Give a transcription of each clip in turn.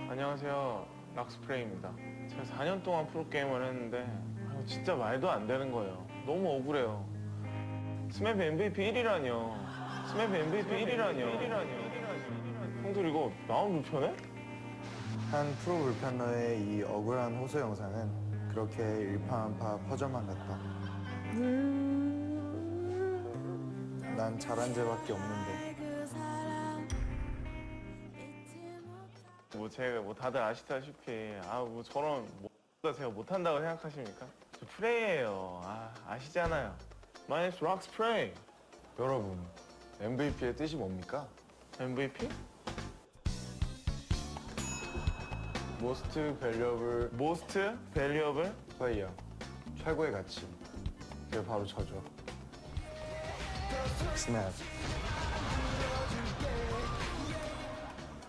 안녕하세요, 락스프레이입니다. 제가 4년 동안 프로게이머를 했는데 진짜 말도 안 되는 거예요. 너무 억울해요. 스맵 MVP 1위라뇨. 스맵 MVP 1위라뇨. 형들 이거 마음 불편해? 한 프로 불편러의 이 억울한 호소 영상은 그렇게 일파만파 퍼져만 갔다. 난 잘한 죄밖에 없는데. 뭐 제가 뭐 다들 아시다시피 뭐 저런 뭐 제가 못한다고 생각하십니까? 저 프레이예요. 아시잖아요. My name is Rox Prey. 여러분, MVP의 뜻이 뭡니까? MVP? Most Valuable Most Valuable Player. 최고의 가치. 그게 바로 저죠. 스냅.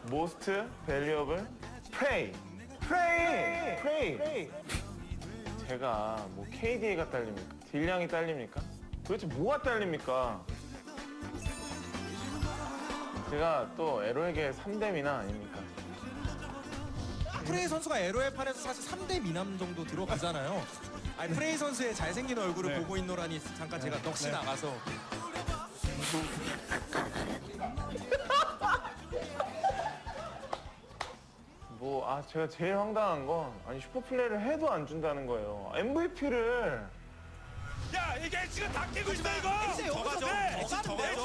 Most Valuable Prey. Prey. 제가 뭐 KDA가 딸립니까? 딜량이 딸립니까? 도대체 뭐가 딸립니까? 제가 또 에로에게 3대 미나 아닙니까? 프레이 선수가 에로의 판에서 사실 3대 미남 정도 들어가잖아요. 아니, 프레이 선수의 잘생긴 얼굴을 보고 있노라니 잠깐 제가 넋이 나가서. 제가 제일 황당한 건 슈퍼플레이를 해도 안 준다는 거예요. MVP를. 야, 이게 지금 다 깨고 있어 이거. 더 가죠. 더 가죠.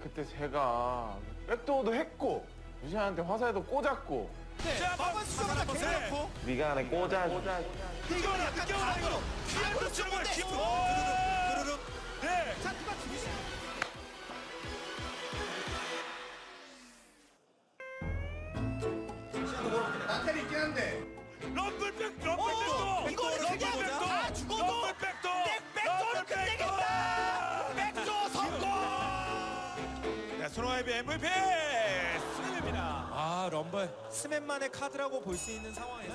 그때 제가 백도어도 했고 유시한테 화살도 꽂았고. 자, 한번 수정하다 보세요. 네가 안에 꽂아. 이거나 느껴라. 피한테 치는 거야. 그르륵. 네. 자, 누가 죽이시? 나텔 있긴 한데. 럼블백. 이거는 그냥 다 죽어도 럼블백도. 백도어를 끝내겠다. 백도 성공. 네, 손호와이비 MVP 스냅입니다. 럼블 스맵만의 카드라고 볼 수 있는 상황에서.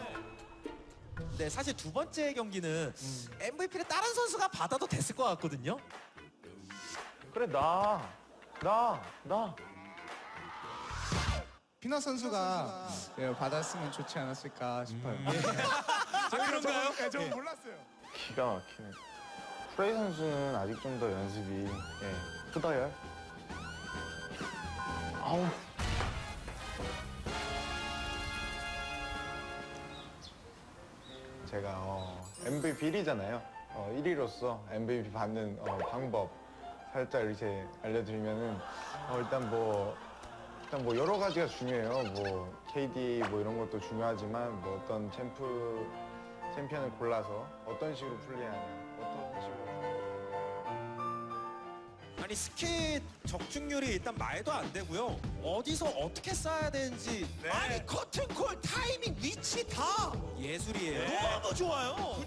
네, 사실 두 번째 경기는 MVP를 다른 선수가 받아도 됐을 것 같거든요. 그래 나. 피너 선수가 받았으면 좋지 않았을까 싶어요. 그런가요? 좀 몰랐어요. 기가 막히네. 프레이 선수는 아직 좀 더 연습이 뜯어요. 아우. 제가 MVP 1위잖아요. 1위로서 MVP 받는 방법 살짝 이렇게 알려드리면은 일단 뭐 여러 가지가 중요해요. 뭐 KD 뭐 이런 것도 중요하지만 뭐 어떤 챔피언을 골라서 어떤 식으로 플레이하냐, 어떤 식으로. 아니, 스킬 적중률이 일단 말도 안 되고요. 어디서 어떻게 쏴야 되는지. 네. 아니, 커튼콜 타이밍 위치 다 예술이에요. 네. 너무 좋아요.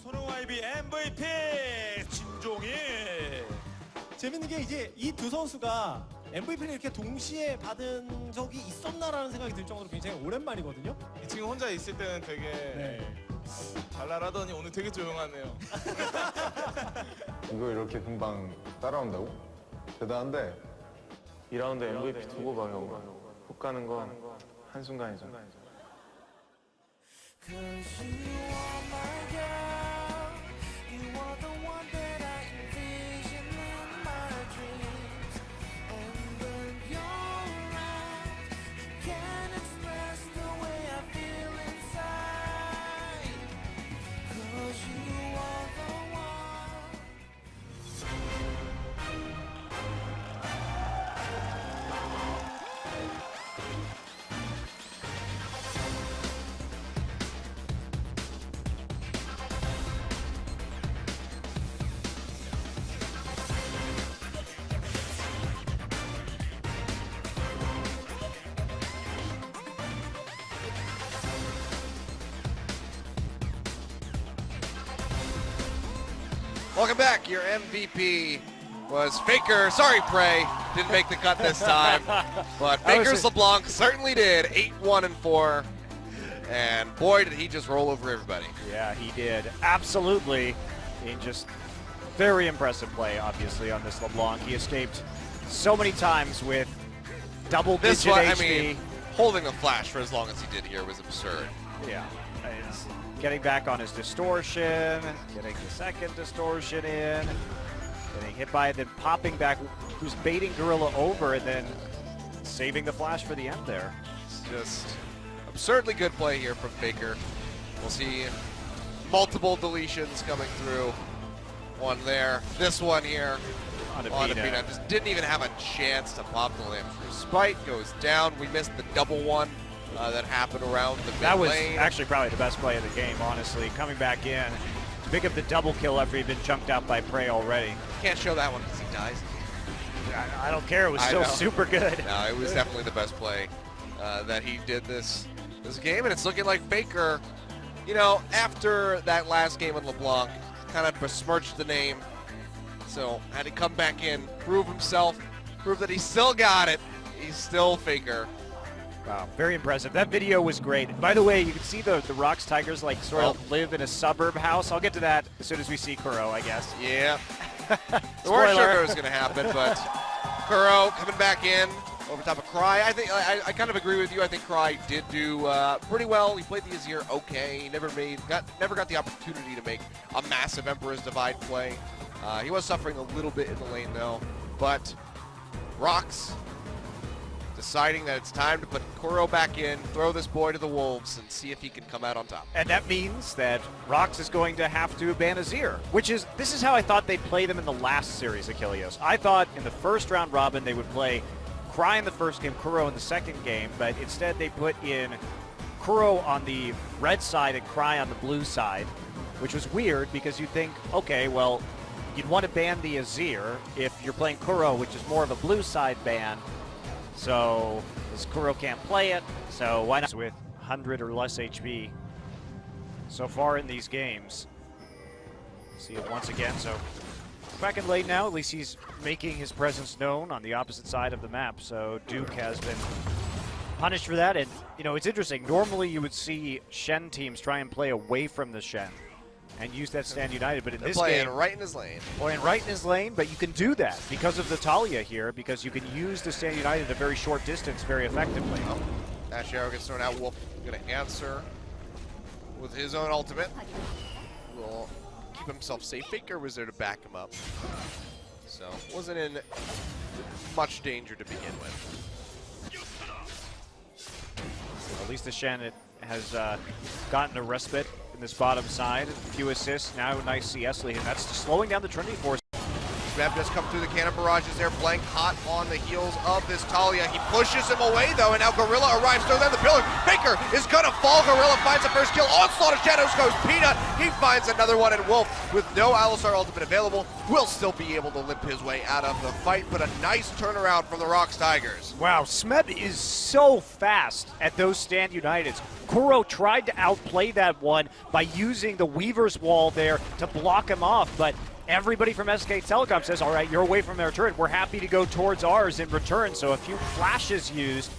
손호와이비 MVP 진종이. 재밌는 게 이제 이 두 선수가 MVP를 이렇게 동시에 받은 적이 있었나라는 생각이 들 정도로 굉장히 오랜만이거든요. 지금 혼자 있을 때는 되게 잘 나라더니 오늘 되게 조용하네요. 이거 이렇게 금방 따라온다고? 대단한데. 2라운드 MVP 두고 봐 형. 훅 가는 거 한순간이죠. Welcome back. Your MVP was Faker. Sorry, Prey. Didn't make the cut this time. But Faker's LeBlanc certainly did. 8-1-4. And boy, did he just roll over everybody. Yeah, he did. Absolutely. In just very impressive play, obviously, on this LeBlanc. He escaped so many times with double-digit This one, HP. I mean, holding the flash for as long as he did here was absurd. Yeah, it's getting back on his distortion, getting the second distortion in, getting hit by it, then popping back, who's baiting Gorilla over, and then saving the flash for the end there. It's just absurdly good play here from Faker. We'll see multiple deletions coming through. One there, this one here. On a On a peanut. peanut. Just didn't even have a chance to pop the lamp through. Spite goes down. We missed the double one that happened around the mid That was lane. actually probably the best play of the game, honestly. Coming back in to pick up the double kill after he'd been chunked out by Prey already. Can't show that one because he dies. I don't care. It was I still know. super good. No, it was definitely the best play that he did this game, and it's looking like Faker, you know, after that last game with LeBlanc, kind of besmirched the name. So had to come back in, prove himself, prove that he still got it. He's still Faker. Wow, very impressive. That video was great. By the way, you can see the Rocks Tigers like sort of live in a suburb house. I'll get to that as soon as we see Kuro, I guess. Yeah. We weren't sure if it was going to happen, but Kuro coming back in over top of Cry. I think I kind of agree with you. I think Cry did do pretty well. He played the Azir okay. He never got the opportunity to make a massive Emperor's Divide play. He was suffering a little bit in the lane though, but Rocks deciding that it's time to put Kuro back in, throw this boy to the wolves, and see if he can come out on top. And that means that Rox is going to have to ban Azir, this is how I thought they'd play them in the last series, Achilles. I thought in the first round robin they would play Cry in the first game, Kuro in the second game, but instead they put in Kuro on the red side and Cry on the blue side, which was weird because you think, okay, well, you'd want to ban the Azir if you're playing Kuro, which is more of a blue side ban. So this Kuro can't play it, so why not with 100 or less HP so far in these games. See it once again, so back in lane now, at least he's making his presence known on the opposite side of the map, so Duke has been punished for that, and you know, it's interesting, normally you would see Shen teams try and play away from the Shen and use that Stand United, but in They're this playing game, right in his lane. playing right in his lane, but you can do that because of the Talia here, because you can use the Stand United at a very short distance very effectively. Oh, Dash Arrow gets thrown out. Wolf going to answer with his own ultimate. Will keep himself safe. Faker was there to back him up, so wasn't in much danger to begin with. At least the Shen has gotten a respite in this bottom side. A few assists, now nice CS lead, and that's slowing down the Trinity Force. Smeb just come through the cannon barrages there. Blank hot on the heels of this Talia. He pushes him away though, and now Gorilla arrives. Throw down the pillar. Faker is gonna fall. Gorilla finds the first kill. Onslaught of Shadows goes Peanut. He finds another one, and Wolf, with no Alistar ultimate available, will still be able to limp his way out of the fight. But a nice turnaround from the Rocks Tigers. Wow, Smeb is so fast at those Stand Uniteds. Kuro tried to outplay that one by using the Weaver's Wall there to block him off, but everybody from SK Telecom says, all right, you're away from their turret. We're happy to go towards ours in return. So a few flashes used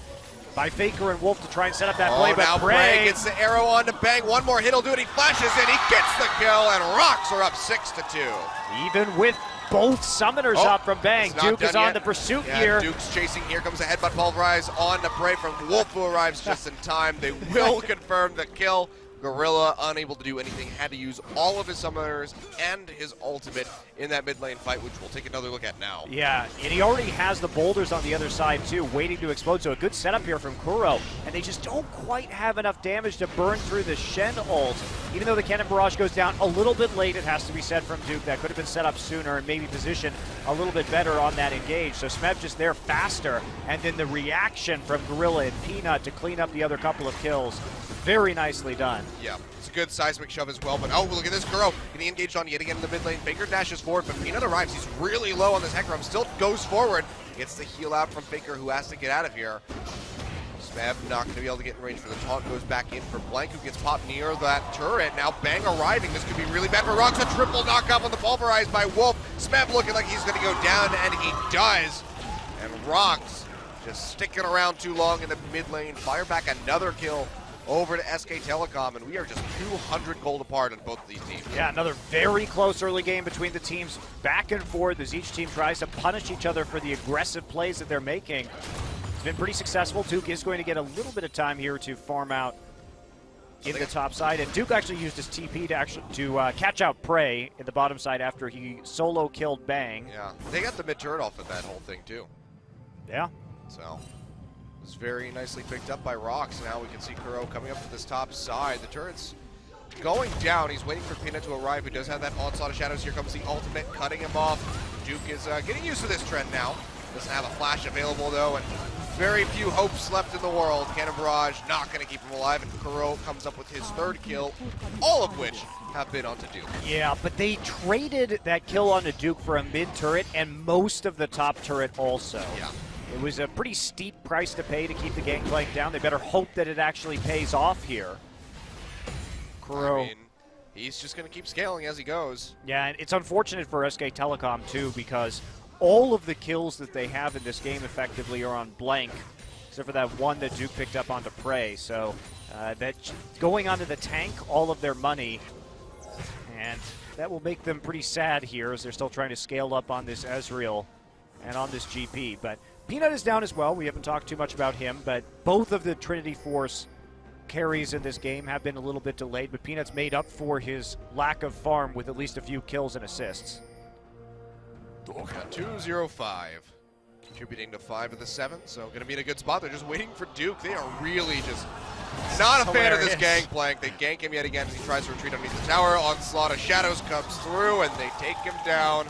by Faker and Wolf to try and set up that play. But now Bray gets the arrow on to Bang. One more hit will do it. He flashes in. He gets the kill, and Rocks are up 6-2. Even with both summoners up from Bang, Duke is on the pursuit here. Duke's chasing. Here comes a headbutt pulverize on to Bray from Wolf, who arrives just in time. They will confirm the kill. Gorilla unable to do anything, had to use all of his summoners and his ultimate in that mid lane fight, which we'll take another look at now. Yeah, and he already has the boulders on the other side too, waiting to explode, so a good setup here from Kuro, and they just don't quite have enough damage to burn through the Shen ult. Even though the cannon barrage goes down a little bit late, it has to be said from Duke, that could have been set up sooner and maybe positioned a little bit better on that engage. So Smeb just there faster, and then the reaction from Gorilla and Peanut to clean up the other couple of kills. Very nicely done. Yeah, it's a good seismic shove as well, but oh, look at this Kuro getting engaged on yet again in the mid lane. Faker dashes forward, but Peanut arrives. He's really low on this Hecarim, still goes forward. Gets the heal out from Faker, who has to get out of here. Smeb not going to be able to get in range for the taunt, goes back in for Blank, who gets popped near that turret. Now Bang arriving. This could be really bad for Rocks. A triple knockout on the pulverized by Wolf. Smeb looking like he's going to go down, and he does. And Rocks just sticking around too long in the mid lane. Fire back another kill over to SK Telecom, and we are just 200 gold apart on both of these teams. Yeah, another very close early game between the teams, back and forth as each team tries to punish each other for the aggressive plays that they're making. It's been pretty successful. Duke is going to get a little bit of time here to farm out in the top side, and Duke actually used his TP to catch out Prey in the bottom side after he solo killed Bang. Yeah, they got the mid turret off of that whole thing too. Yeah. So it was very nicely picked up by Rox. Now we can see Kuro coming up to this top side. The turret's going down. He's waiting for Peanut to arrive, who does have that onslaught of shadows. Here comes the ultimate, cutting him off. Duke is getting used to this trend now. Doesn't have a flash available though, and very few hopes left in the world. Cannon Barrage not going to keep him alive, and Kuro comes up with his third kill, all of which have been onto Duke. Yeah, but they traded that kill onto Duke for a mid turret and most of the top turret also. Yeah. It was a pretty steep price to pay to keep the gangplank down. They better hope that it actually pays off here. Kuro. I mean, he's just going to keep scaling as he goes. Yeah, and it's unfortunate for SK Telecom too, because all of the kills that they have in this game effectively are on blank, except for that one that Duke picked up onto Prey. So that going onto the tank, all of their money, and that will make them pretty sad here as they're still trying to scale up on this Ezreal and on this GP. But Peanut is down as well. We haven't talked too much about him, but both of the Trinity Force carries in this game have been a little bit delayed, but Peanut's made up for his lack of farm with at least a few kills and assists. 2-0-5, contributing to 5 of the 7, so going to be in a good spot. They're just waiting for Duke. They are really just not a fan of this gangplank. They gank him yet again as he tries to retreat underneath the tower. Onslaught of Shadows comes through, and they take him down.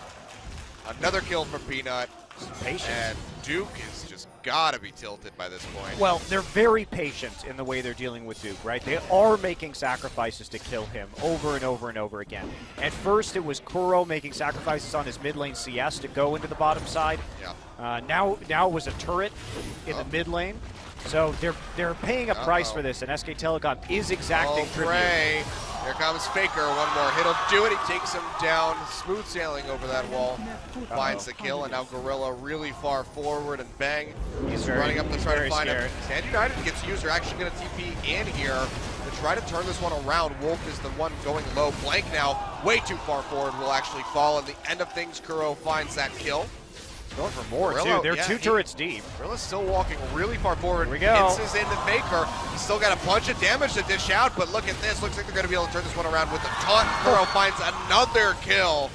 Another kill for Peanut. Patience. And Duke is just got to be tilted by this point. Well, they're very patient in the way they're dealing with Duke, right? They are making sacrifices to kill him over and over and over again. At first, it was Kuro making sacrifices on his mid lane CS to go into the bottom side. Yeah. Now it was a turret in the mid lane. So they're paying a price for this, and SK Telecom is exacting tribute. Prey. Here comes Faker. One more hit'll do it. He takes him down. Smooth sailing over that wall. Finds the kill, and now Gorilla really far forward, and Bang is running up to try to find him. Stand United gets used. They're actually going to TP in here to try to turn this one around. Wolf is the one going low. Blank now, way too far forward, will actually fall. And the end of things, Kuro finds that kill. Going for more, Gorilla, too. They're yeah, two turrets deep. Gorilla's still walking really far forward. Here we go. Pinces into Faker. He's still got a bunch of damage to dish out, but look at this. Looks like they're going to be able to turn this one around with the taunt. Kuro finds another kill.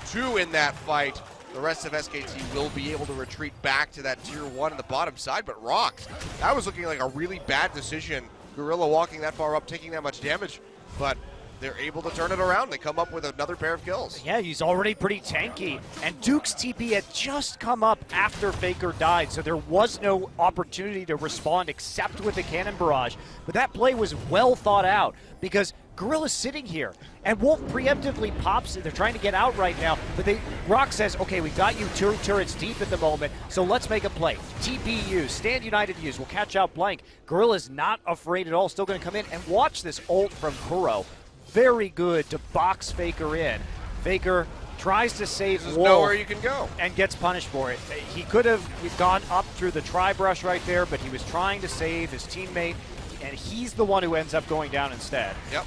2 in that fight. The rest of SKT will be able to retreat back to that tier 1 in the bottom side, but Rox, that was looking like a really bad decision. Gorilla walking that far up, taking that much damage, but they're able to turn it around. They come up with another pair of kills. Yeah, he's already pretty tanky. And Duke's TP had just come up after Faker died, so there was no opportunity to respond except with a cannon barrage. But that play was well thought out because Gorilla's sitting here, and Wolf preemptively pops it. They're trying to get out right now, but Rock says, okay, we've got you two turrets deep at the moment, so let's make a play. TP use, Stand United use, we'll catch out Blank. Gorilla's not afraid at all, still going to come in, and watch this ult from Kuro. Very good to box Faker in. Faker tries to save Wolf. Nowhere you can go. And gets punished for it. He could have gone up through the tri-brush right there, but he was trying to save his teammate, and he's the one who ends up going down instead. Yep.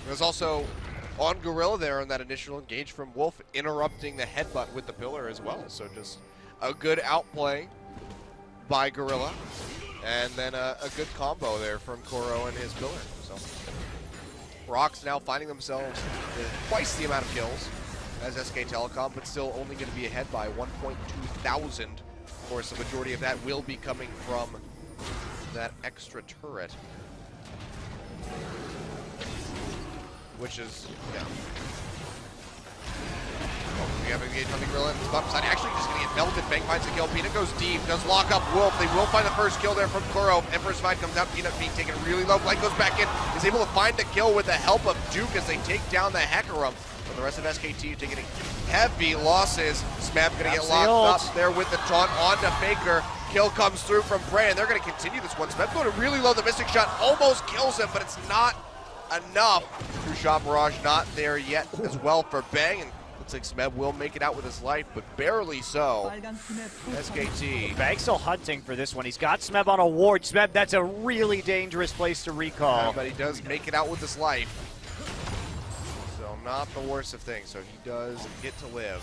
There's also on Gorilla there in that initial engage from Wolf, interrupting the headbutt with the pillar as well. So just a good outplay by Gorilla, and then a good combo there from Kuro and his pillar. So Rox now finding themselves with twice the amount of kills as SK Telecom, but still only going to be ahead by 1.2 thousand. Of course, the majority of that will be coming from that extra turret, which is, yeah. Oh, we have engaged on the Gorilla in the bottom side. Actually, just going to get melted. Bang finds the kill. Peanut goes deep. Does lock up Wolf. They will find the first kill there from Kuro. Emperor's Fight comes out. Peanut being taken really low. Blank goes back in. Is able to find the kill with the help of Duke as they take down the Hecarim. But the rest of SKT taking heavy losses. Smab going to get locked up there with the taunt onto Faker. Kill comes through from Prey, and they're going to continue this one. Smab going to really low. The Mystic Shot almost kills him, but it's not enough. True Shot Barrage not there yet as well for Bang. And looks like Smeb will make it out with his life, but barely so. SKT. Bang's still hunting for this one. He's got Smeb on a ward. Smeb, that's a really dangerous place to recall. But he does make it out with his life. So not the worst of things. So he does get to live.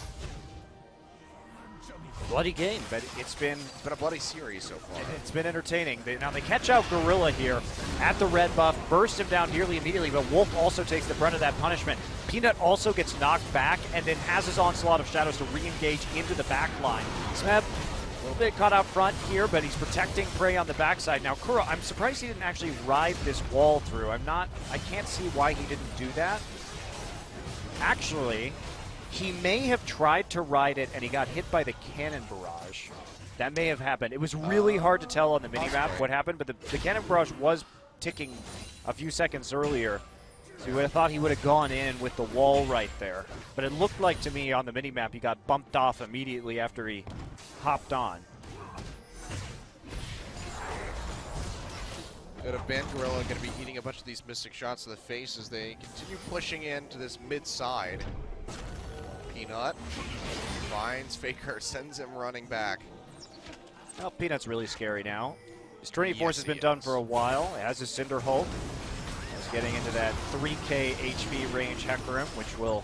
Bloody game, but it's been a bloody series so far. It's been entertaining. Now they catch out Gorilla here at the red buff, burst him down nearly immediately, but Wolf also takes the brunt of that punishment. Peanut also gets knocked back and then has his onslaught of shadows to re-engage into the back line. Smeb, a little bit caught out front here, but he's protecting Prey on the backside. Now Kuro, I'm surprised he didn't actually ride this wall through. I can't see why he didn't do that. Actually, he may have tried to ride it and he got hit by the cannon barrage. That may have happened. It was really hard to tell on the minimap what happened, but the cannon barrage was ticking a few seconds earlier. So you would have thought he would have gone in with the wall right there. But it looked like to me on the minimap he got bumped off immediately after he hopped on. Good of Band Gorilla going to be eating a bunch of these mystic shots to the face as they continue pushing into this mid side. Peanut finds Faker, sends him running back. Well, Peanut's really scary now. His Trinity Force has been done for a while. He has his Cinder Hulk. He's getting into that 3k HP range Hecarim, which will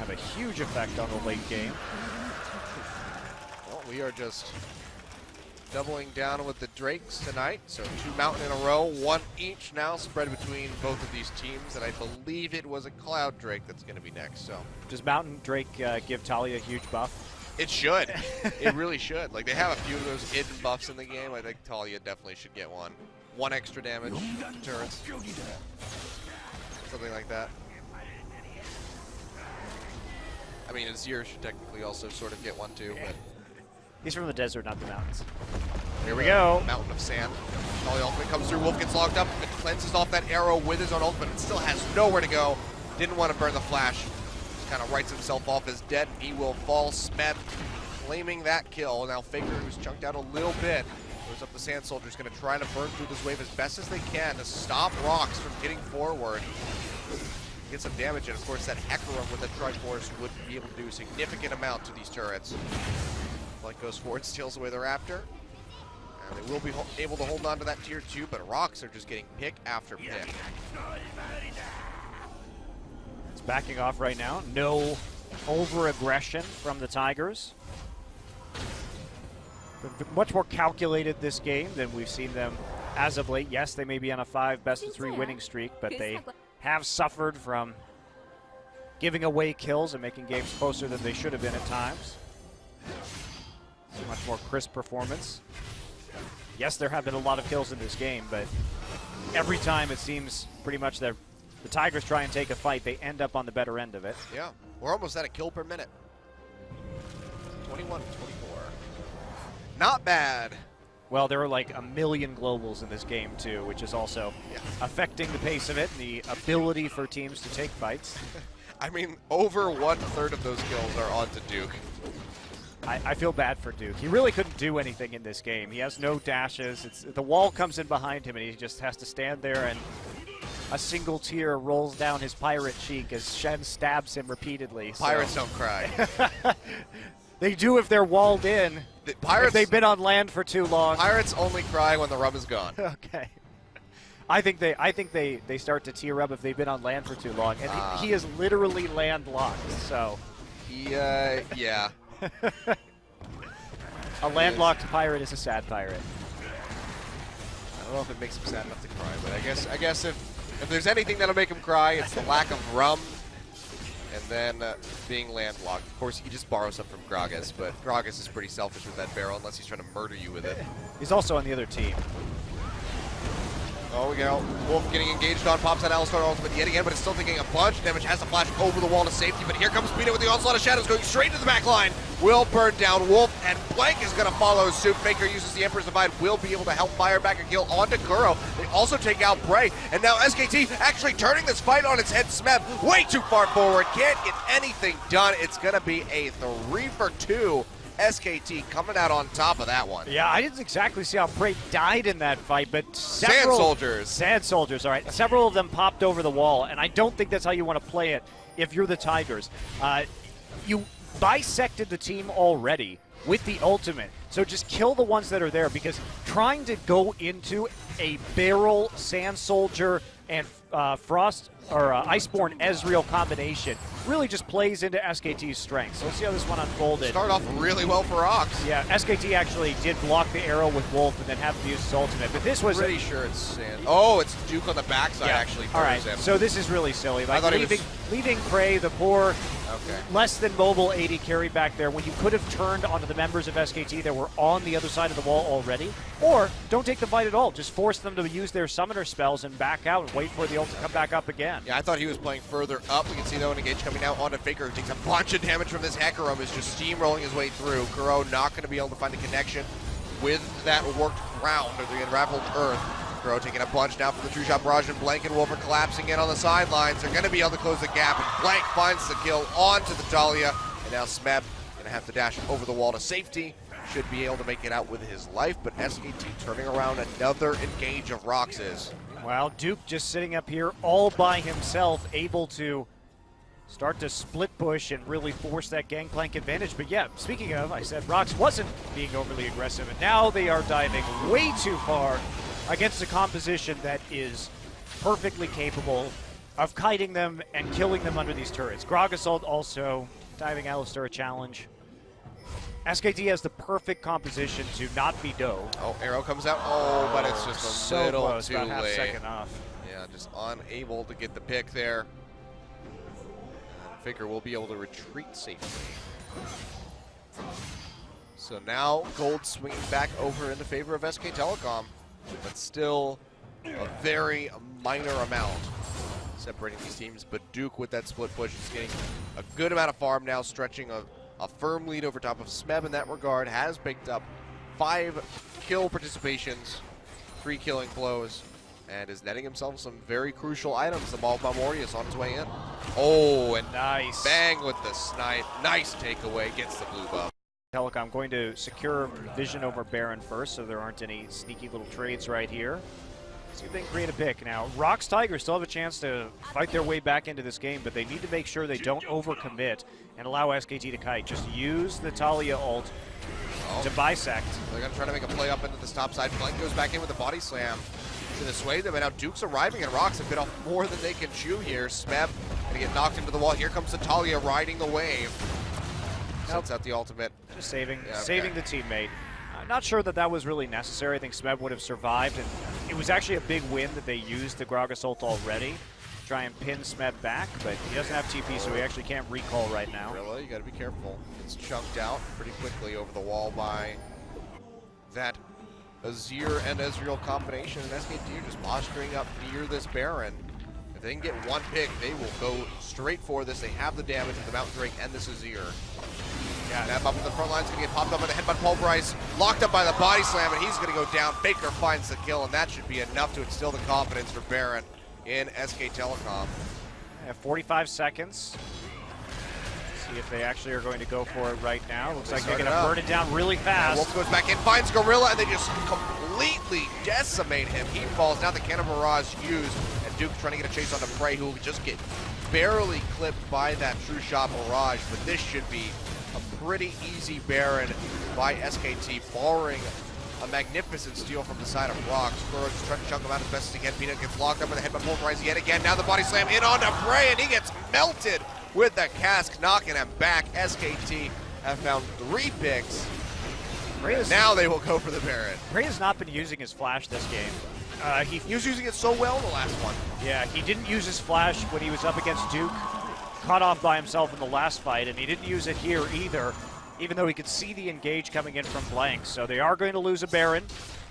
have a huge effect on the late game. Well, we are just doubling down with the Drakes tonight. So 2 Mountain in a row, 1 each now spread between both of these teams. And I believe it was a Cloud Drake that's going to be next. So does Mountain Drake give Talia a huge buff? It should. It really should. Like, they have a few of those hidden buffs in the game. I think Talia definitely should get one. 1 extra damage to turrets. Something like that. I mean, Azir should technically also sort of get one too, but he's from the desert, not the mountains. Here we go. Mountain of sand. Talia ultimate comes through. Wolf gets locked up. It cleanses off that arrow with his own ultimate. It still has nowhere to go. Didn't want to burn the flash. Kind of writes himself off as dead. He will fall. Smeb claiming that kill. Now Faker, who's chunked out a little bit, goes up the Sand Soldier's going to try to burn through this wave as best as they can to stop Rocks from getting forward. Get some damage, and of course that Hecarim with the Triforce would be able to do a significant amount to these turrets. Flight goes forward, steals away the Raptor. And they will be able to hold on to that tier 2, but Rocks are just getting pick after pick. Backing off right now. No over-aggression from the Tigers. They're much more calculated this game than we've seen them as of late. Yes, they may be on a 5 best-of-3 winning streak, but they have suffered from giving away kills and making games closer than they should have been at times. It's a much more crisp performance. Yes, there have been a lot of kills in this game, but every time it seems pretty much that the Tigers try and take a fight, they end up on the better end of it. Yeah, we're almost at a kill per minute. 21-24. Not bad. Well, there are like a million globals in this game too, which is also affecting the pace of it and the ability for teams to take fights. I mean, over 1/3 of those kills are onto Duke. I feel bad for Duke. He really couldn't do anything in this game. He has no dashes. The wall comes in behind him and he just has to stand there, and a single tear rolls down his pirate cheek as Shen stabs him repeatedly. Pirates don't cry. They do if they're walled in. Pirates, if they've been on land for too long. Pirates only cry when the rum is gone. Okay. I think they start to tear up if they've been on land for too long. And he is literally landlocked, so. Yeah. A landlocked pirate is a sad pirate. I don't know if it makes him sad enough to cry, but I guess if there's anything that'll make him cry, it's the lack of rum and then being landlocked. Of course, he just borrows some from Gragas, but Gragas is pretty selfish with that barrel unless he's trying to murder you with it. He's also on the other team. Oh, we go. Wolf getting engaged on, pops that Alistar ultimate yet again, but it's still taking a bunch of damage, has to flash over the wall to safety, but here comes Peanut with the onslaught of shadows going straight to the back line. Will burn down Wolf, and Blank is going to follow suit. Faker uses the Emperor's Divide, will be able to help fire back a kill onto Kuro. They also take out Prey, and now SKT actually turning this fight on its head. Smeb way too far forward, can't get anything done. It's going to be a 3-for-2. SKT coming out on top of that one. Yeah, I didn't exactly see how Prey died in that fight, but Sand Soldiers. Sand Soldiers, all right. Several of them popped over the wall, and I don't think that's how you want to play it if you're the Tigers. You bisected the team already with the ultimate, so just kill the ones that are there, because trying to go into a barrel Sand Soldier and Frost or Iceborne Ezreal combination really just plays into SKT's strengths. So let's see how this one unfolded. Start off really well for Rox. Yeah, SKT actually did block the arrow with Wolf and then have to use his ultimate, but this was Pretty sure it's Sand. Oh, it's Duke on the backside actually. All right, him. so this is really silly. Like thought he leaving Prey, the poor, Okay. less than mobile 80 carry back there when you could have turned onto the members of SKT that were on the other side of the wall already, or don't take the fight at all. Just force them to use their summoner spells and back out and wait for the ult to come back up again. Yeah, I thought he was playing further up. We can see though an engage coming out onto Faker, who takes a bunch of damage from this Hecarim, is just steamrolling his way through. Kuro not going to be able to find a connection with that worked ground or the unraveled earth. Kuro taking a bunch now from the True Shot Barrage, and Blank and Wolf are collapsing in on the sidelines. They're going to be able to close the gap, and Blank finds the kill onto the Dahlia, and now Smeb going to have to dash over the wall to safety. Should be able to make it out with his life, but SKT turning around another engage of Rox's. Well, Duke just sitting up here all by himself, able to start to split push and really force that gangplank advantage. But yeah, speaking of, I said Rox wasn't being overly aggressive, and now they are diving way too far against a composition that is perfectly capable of kiting them and killing them under these turrets. Grog Assault also diving Alistar a challenge. SKT has the perfect composition to not be Doe. Oh, arrow comes out. Oh, but it's just a So little close, too about half late. second off. Yeah, just unable to get the pick there. Faker will be able to retreat safely. So now Gold swinging back over in the favor of SK Telecom, but still a very minor amount separating these teams. But Duke with that split push is getting a good amount of farm now, stretching a firm lead over top of Smeb in that regard, has picked up 5 kill participations, 3 killing blows, and is netting himself some very crucial items. The Maul of Mortius on his way in. Oh, and Nice. bang with the snipe. Nice takeaway, gets the blue buff. Telecom going to secure vision over Baron first, so there aren't any sneaky little trades right here. See if they can create a pick. Now, Rox Tigers still have a chance to fight their way back into this game, but they need to make sure they don't overcommit and allow SKT to kite. Just use the Talia ult to bisect. They're going to try to make a play up into the top side. Blank goes back in with the body slam to dissuade them, and now Duke's arriving, and Rox have bit off more than they can chew here. Smeb going to get knocked into the wall. Here comes the Talia riding the wave. Sets out the ultimate. Just saving okay. the teammate. I'm not sure that that was really necessary. I think Smeb would have survived, and it was actually a big win that they used the Grog Assault already to try and pin Smeb back, but he doesn't have TP, so he actually can't recall right now. Really, you got to be careful. It's chunked out pretty quickly over the wall by that Azir and Ezreal combination, and SKT are just posturing up near this Baron. If they can get one pick, they will go straight for this. They have the damage with the Mountain Drake and this Azir. Yeah, that up in the front line is going to get popped up by the headbutt pulverize, locked up by the body slam, and he's going to go down. Faker finds the kill, and that should be enough to instill the confidence for Baron in SK Telecom. 45 seconds. See if they actually are going to go for it right now. Looks like they're going to burn it down really fast. Wolf goes back in, finds Gorilla, and they just completely decimate him. He falls. Now the Cannon Mirage used, and Duke trying to get a chase onto Prey, who will just get barely clipped by that True Shot Mirage, but this should be a pretty easy Baron by SKT, barring a magnificent steal from the side of Rox. Kuro just trying to chunk him out as best as he can. Peanut gets locked up in the headbutt pulverize yet again. Now the body slam in onto Prey, and he gets melted with the cask, knocking him back. SKT have found 3 picks. Now they will go for the Baron. Prey has not been using his flash this game. He was using it so well in the last one. Yeah, he didn't use his flash when he was up against Duke, caught off by himself in the last fight, and he didn't use it here either, even though he could see the engage coming in from Blank. So they are going to lose a Baron.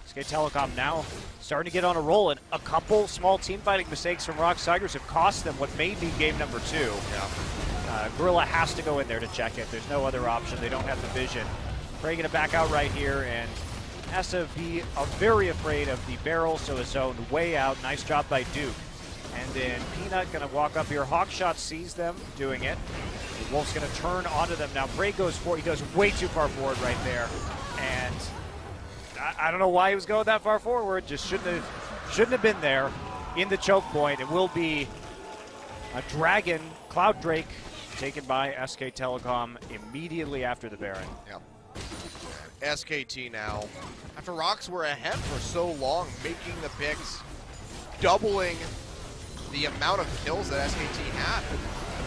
SK Telecom now starting to get on a roll, and a couple small team fighting mistakes from Rox Tigers have cost them what may be game number 2. Yeah. Gorilla has to go in there to check it. There's no other option. They don't have the vision. Prey going to back out right here, and has to be very afraid of the barrel, so it's zoned way out. Nice job by Duke. And then Peanut going to walk up here. Hawkshot sees them doing it. The Wolf's going to turn onto them. Now Prey goes forward. He goes way too far forward right there. And I don't know why he was going that far forward. Just shouldn't have been there in the choke point. It will be a Dragon, Cloud Drake, taken by SK Telecom immediately after the Baron. Yeah. SKT now, after Rox were ahead for so long, making the picks, doubling the amount of kills that SKT had.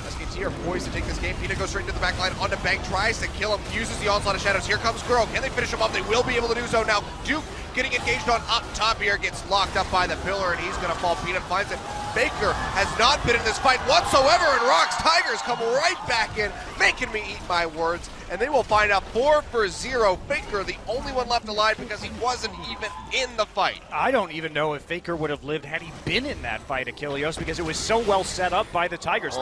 SKT are poised to take this game. Peanut goes straight into the back line, onto Bang, tries to kill him, uses the onslaught of shadows. Here comes Kuro. Can they finish him off? They will be able to do so now. Duke getting engaged on up top here, gets locked up by the pillar, and he's gonna fall. Peanut finds it. Faker has not been in this fight whatsoever, and Rock's Tigers come right back in, making me eat my words, and they will find out 4-0. Faker, the only one left alive because he wasn't even in the fight. I don't even know if Faker would have lived had he been in that fight, Achilleos, because it was so well set up by the Tigers.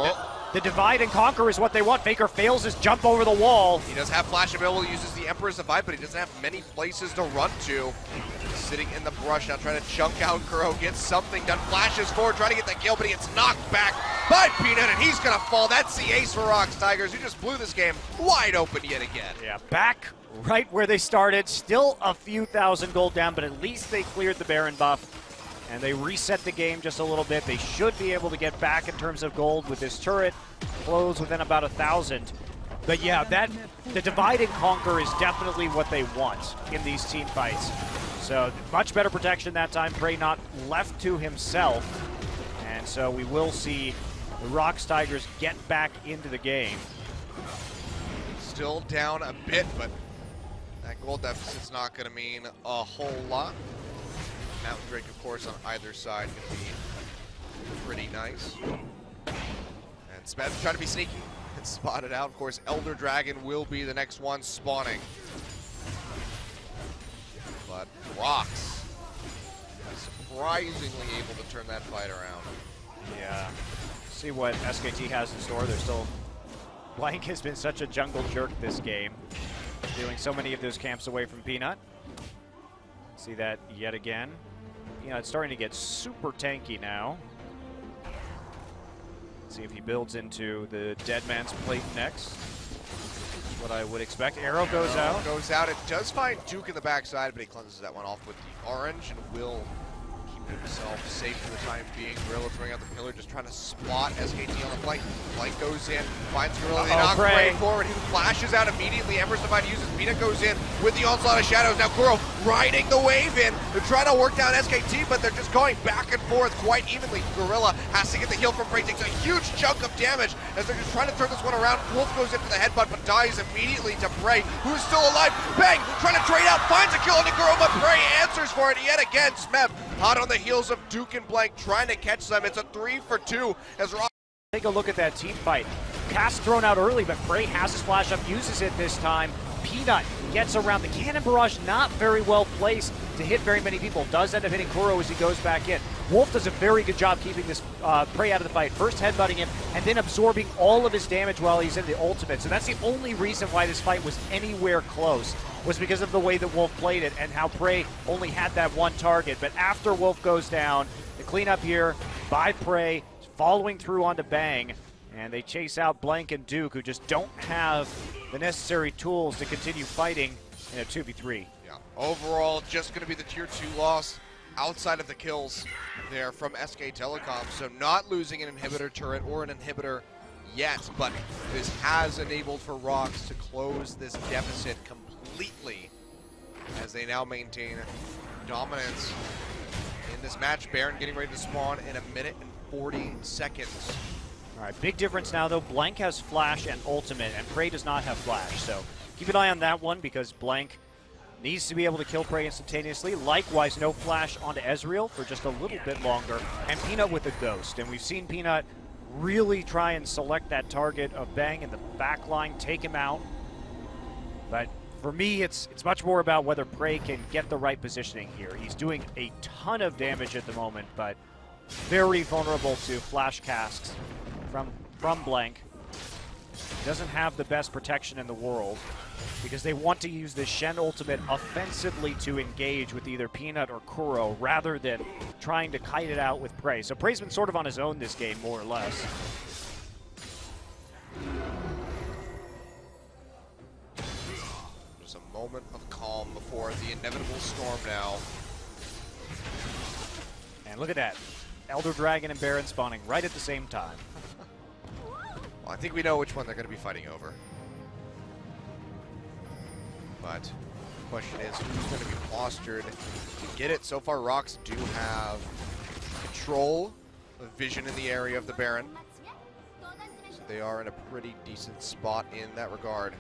The divide and conquer is what they want. Faker fails his jump over the wall. He does have flash available, uses the Emperor's Divide, but he doesn't have many places to run to. He's sitting in the brush now, trying to chunk out Kuro, gets something done, flashes forward, trying to get the kill, but he gets knocked back by Peanut, and he's gonna fall. That's the ace for Rock's Tigers, who just blew this game wide open yet again. Yeah, back right where they started. Still a few thousand gold down, but at least they cleared the Baron buff. And they reset the game just a little bit. They should be able to get back in terms of gold with this turret. Close within about 1,000. But yeah, the divide and conquer is definitely what they want in these team fights. So much better protection that time. Prey not left to himself. And so we will see the Rock's Tigers get back into the game. Still down a bit, but that gold deficit's not gonna mean a whole lot. Mountain Drake, of course, on either side can be pretty nice. And Smed's trying to be sneaky and spot it out. Of course, Elder Dragon will be the next one spawning. But Rocks surprisingly able to turn that fight around. Yeah. See what SKT has in store. They're still... Blank has been such a jungle jerk this game, doing so many of those camps away from Peanut. See that yet again. Peanut's starting to get super tanky now. See if he builds into the Dead Man's Plate next. What I would expect. Arrow goes out. Goes out. It does find Duke in the backside, but he cleanses that one off with the orange and will keep himself safe for the time being. Gorilla throwing out the pillar, just trying to spot SKT on the flank. Flank goes in, finds Gorilla. They knock Prey forward. He flashes out immediately. Emperor's Divide uses. Peanut goes in with the onslaught of shadows. Now Kuro riding the wave in. They're trying to work down SKT, but they're just going back and forth quite evenly. Gorilla has to get the heal from Prey. Takes a huge chunk of damage as they're just trying to turn this one around. Wolf goes in for the headbutt, but dies immediately to Prey, who is still alive. Bang! Trying to trade out, finds a kill on Kuro, but Prey answers for it yet again. Smeb hot on the heels of Duke and Blank, trying to catch them. It's a 3-for-2 as Rock. Take a look at that team fight. Cast thrown out early, but Prey has his flash up, uses it this time. Peanut gets around. The cannon barrage not very well placed to hit very many people. Does end up hitting Kuro as he goes back in. Wolf does a very good job keeping this Prey out of the fight. First headbutting him, and then absorbing all of his damage while he's in the ultimate. So that's the only reason why this fight was anywhere close, was because of the way that Wolf played it and how Prey only had that one target. But after Wolf goes down, the cleanup here by Prey, following through onto Bang, and they chase out Blank and Duke, who just don't have the necessary tools to continue fighting in a 2v3. Yeah, overall, just going to be the tier 2 loss outside of the kills there from SK Telecom. So not losing an inhibitor turret or an inhibitor yet, but this has enabled for Rocks to close this deficit completely as they now maintain dominance in this match. Baron getting ready to spawn in 1 minute and 40 seconds. All right, big difference now, though. Blank has Flash and Ultimate, and Prey does not have Flash. So keep an eye on that one, because Blank needs to be able to kill Prey instantaneously. Likewise, no Flash onto Ezreal for just a little bit longer, and Peanut with a Ghost. And we've seen Peanut really try and select that target of Bang in the back line, take him out. But for me, it's much more about whether Prey can get the right positioning here. He's doing a ton of damage at the moment, but very vulnerable to flash casts from Blank. Doesn't have the best protection in the world, because they want to use the Shen ultimate offensively to engage with either Peanut or Kuro, rather than trying to kite it out with Prey. So Prey's been sort of on his own this game, more or less. There's a moment of calm before the inevitable storm now. And look at that. Elder Dragon and Baron spawning right at the same time. Well, I think we know which one they're going to be fighting over. But the question is, who's going to be postured to get it? So far, Rocks do have control vision in the area of the Baron. So they are in a pretty decent spot in that regard.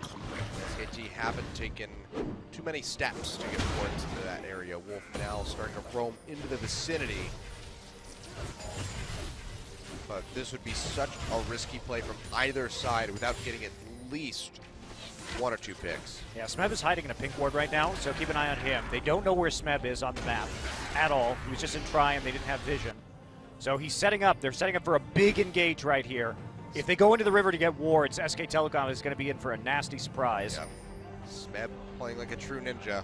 SKT haven't taken too many steps to get towards into that area. Wolf now starting to roam into the vicinity. But this would be such a risky play from either side without getting at least 1 or 2 picks. Yeah, Smeb is hiding in a pink ward right now, so keep an eye on him. They don't know where Smeb is on the map at all. He was just in try and they didn't have vision. So he's setting up. They're setting up for a big engage right here. If they go into the river to get wards, SK Telecom is going to be in for a nasty surprise. Yep. Smeb playing like a true ninja.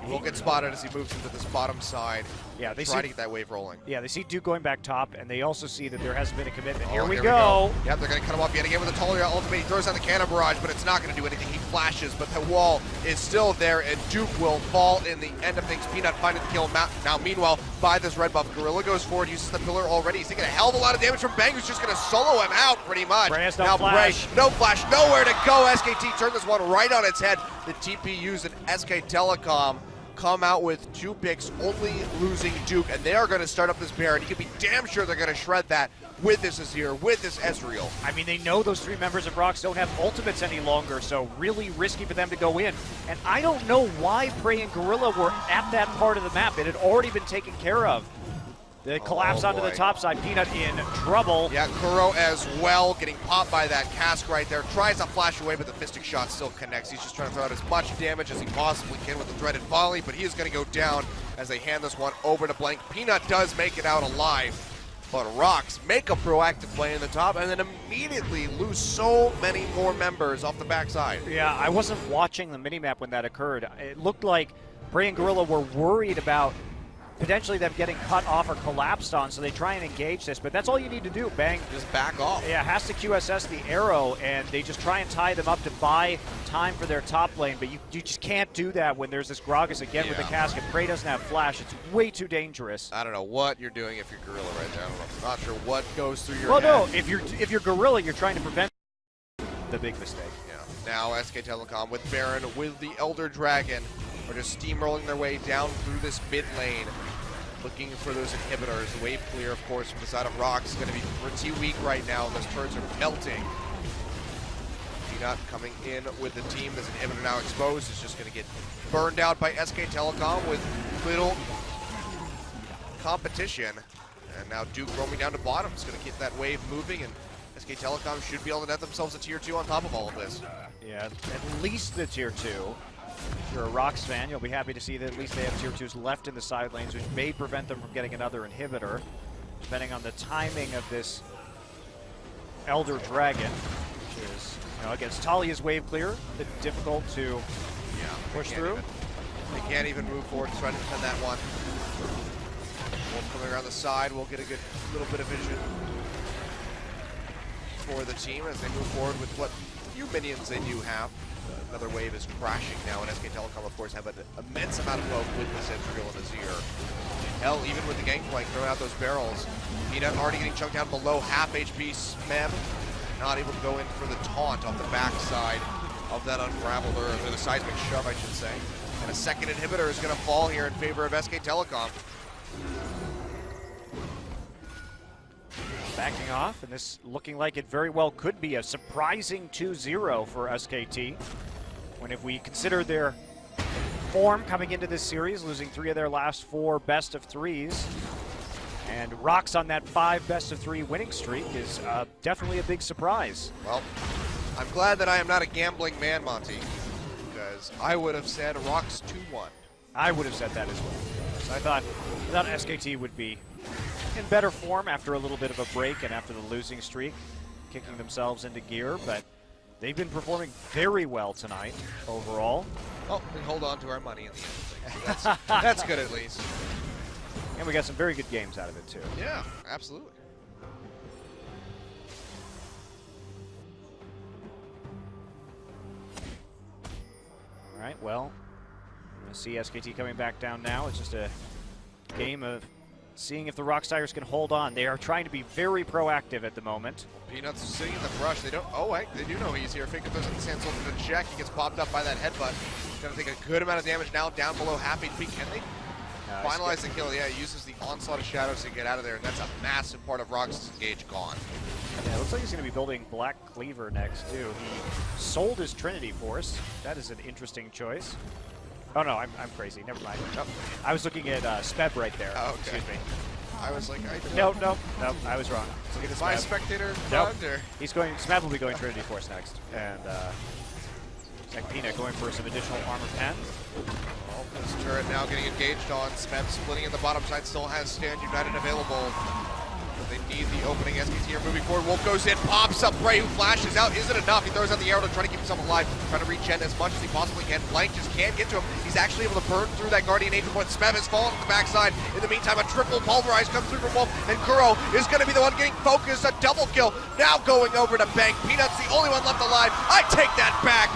He will get spotted as he moves into this bottom side. Yeah, they try to get that wave rolling. Yeah, they see Duke going back top, and they also see that there hasn't been a commitment. Oh, here we go. Yep, they're going to cut him off yet again with a Talia ultimate. He throws down the cannon barrage, but it's not going to do anything. He flashes, but the wall is still there, and Duke will fall in the end of things. Peanut finding the kill. Now, meanwhile, by this red buff, Gorilla goes forward, uses the pillar already. He's taking a hell of a lot of damage from Bang, who's just going to solo him out pretty much. Bray has no now flash. Bray, no flash, nowhere to go. SKT turned this one right on its head. The TPUs and SK Telecom come out with 2 picks, only losing Duke, and they are going to start up this Baron. You can be damn sure they're going to shred that with this Azir, with this Ezreal. I mean, they know those 3 members of Rox don't have ultimates any longer, so really risky for them to go in. And I don't know why Prey and Gorilla were at that part of the map. It had already been taken care of. The collapse onto the top side. Peanut in trouble. Yeah, Kuro as well, getting popped by that cask right there. Tries to flash away, but the Mystic Shot still connects. He's just trying to throw out as much damage as he possibly can with the dreaded volley, but he is going to go down as they hand this one over to Blank. Peanut does make it out alive, but Rox make a proactive play in the top and then immediately lose so many more members off the backside. Yeah, I wasn't watching the minimap when that occurred. It looked like Bray and Gorilla were worried about potentially them getting cut off or collapsed on, so they try and engage this, but that's all you need to do. Bang. Just back off. Yeah, has to QSS the arrow, and they just try and tie them up to buy time for their top lane, but you just can't do that when there's this Gragas again with the casket. Prey doesn't have flash. It's way too dangerous. I don't know what you're doing if you're Gorilla right there. I'm not sure what goes through your well, head. no, if you're Gorilla, you're trying to prevent the big mistake. Yeah. Now SK Telecom with Baron, with the Elder Dragon, are just steamrolling their way down through this mid lane, looking for those inhibitors. The wave clear, of course, from the side of Rox is going to be pretty weak right now. Those turrets are melting. Peanut coming in with the team. This inhibitor now exposed. Is just going to get burned out by SK Telecom with little competition. And now Duke roaming down to bottom is going to get that wave moving, and SK Telecom should be able to net themselves a tier 2 on top of all of this. Yeah, at least the tier 2. If you're a Rox fan, you'll be happy to see that at least they have tier 2s left in the side lanes, which may prevent them from getting another inhibitor, depending on the timing of this Elder Dragon, which is, against Talia's wave clear, a bit difficult to push through. They can't even move forward to try to defend that one. Wolf coming around the side will get a good little bit of vision for the team as they move forward with what few minions they do have. Another wave is crashing now, and SK Telecom, of course, have an immense amount of love with this Ezreal and Azir. Hell, even with the Gangplank throwing out those barrels, Peanut already getting chunked down below half HP. Smeb not able to go in for the taunt off the backside of that Unraveler, or the Seismic Shove, I should say. And a second inhibitor is going to fall here in favor of SK Telecom. Backing off, and this looking like it very well could be a surprising 2-0 for SKT. When if we consider their form coming into this series, losing 3 of their last 4 best of 3s, and Rox on that 5 best of 3 winning streak is definitely a big surprise. Well, I'm glad that I am not a gambling man, Monty, because I would have said Rox 2-1. I would have said that as well. So I thought SKT would be in better form after a little bit of a break and after the losing streak, kicking themselves into gear, but they've been performing very well tonight overall. Oh, we hold on to our money at the end of things. That's good at least. And we got some very good games out of it too. Yeah, absolutely. All right, well, I'm going to see SKT coming back down now. It's just a game of seeing if the Rox Tigers can hold on. They are trying to be very proactive at the moment. Peanuts sitting in the brush. They don't. Oh, wait, they do know he's here. Faker throws in the sand, to check. He gets popped up by that headbutt. He's going to take a good amount of damage now, down below half HP. Can they? Finalize the kill, yeah, he uses the onslaught of shadows to get out of there, and that's a massive part of Rox's engage gone. Yeah, it looks like he's going to be building Black Cleaver next, too. He sold his Trinity Force. That is an interesting choice. Oh, no, I'm crazy. Never mind. Oh, I was looking at Speb right there. Oh, okay. Excuse me. I was like, No, I was wrong. Look at this my Speb. spectator Nope. bugged, or? He's going, Speb will be going Trinity Force next. And Peanut going for some additional armor pen. Well, this turret now getting engaged on. Smeb splitting in the bottom side, still has Stand United available. But they need the opening. SPT are moving forward. Wolf goes in, pops up. Bray, who flashes out. Isn't enough. He throws out the arrow to try to keep himself alive. Trying to reach in as much as he possibly can. Blank just can't get to him. He's actually able to burn through that Guardian Angel, but Smeb has fallen to the backside. In the meantime, a triple pulverize comes through from Wolf, and Kuro is going to be the one getting focused. A double kill. Now going over to Bank. Peanut's the only one left alive. I take that back.